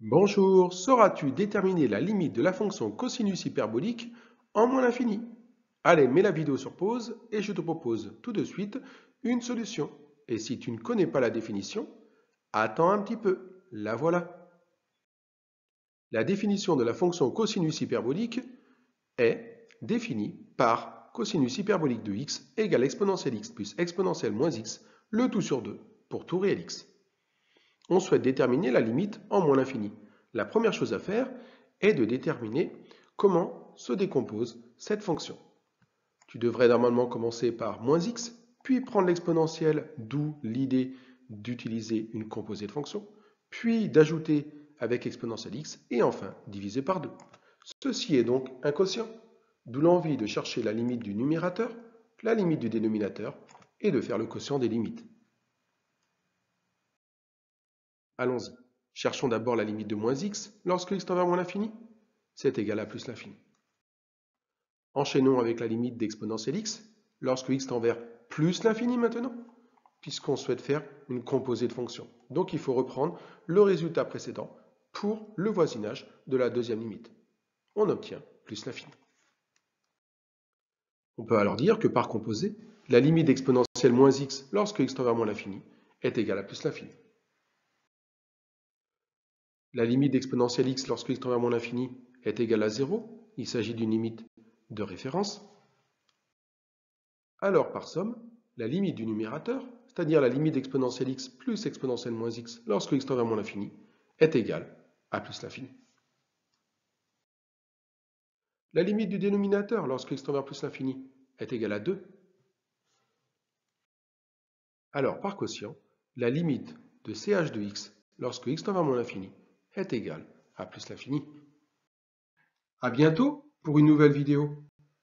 Bonjour, sauras-tu déterminer la limite de la fonction cosinus hyperbolique en moins l'infini? Allez, mets la vidéo sur pause et je te propose tout de suite une solution. Et si tu ne connais pas la définition, attends un petit peu, la voilà. La définition de la fonction cosinus hyperbolique est définie par cosinus hyperbolique de x égale exponentielle x plus exponentielle moins x, le tout sur 2 pour tout réel x. On souhaite déterminer la limite en moins l'infini. La première chose à faire est de déterminer comment se décompose cette fonction. Tu devrais normalement commencer par moins x, puis prendre l'exponentielle, d'où l'idée d'utiliser une composée de fonction, puis d'ajouter avec exponentielle x, et enfin diviser par 2. Ceci est donc un quotient, d'où l'envie de chercher la limite du numérateur, la limite du dénominateur, et de faire le quotient des limites. Allons-y. Cherchons d'abord la limite de moins x lorsque x tend vers moins l'infini. C'est égal à plus l'infini. Enchaînons avec la limite d'exponentielle x lorsque x tend vers plus l'infini maintenant, puisqu'on souhaite faire une composée de fonctions. Donc il faut reprendre le résultat précédent pour le voisinage de la deuxième limite. On obtient plus l'infini. On peut alors dire que par composée, la limite d'exponentielle moins x lorsque x tend vers moins l'infini est égale à plus l'infini. La limite d'exponentielle x lorsque x tend vers moins l'infini est égale à 0. Il s'agit d'une limite de référence. Alors, par somme, la limite du numérateur, c'est-à-dire la limite d'exponentielle x plus exponentielle moins x lorsque x tend vers moins l'infini, est égale à plus l'infini. La limite du dénominateur lorsque x tend vers plus l'infini est égale à 2. Alors, par quotient, la limite de ch de x lorsque x tend vers moins l'infini est égale à plus l'infini. À bientôt pour une nouvelle vidéo.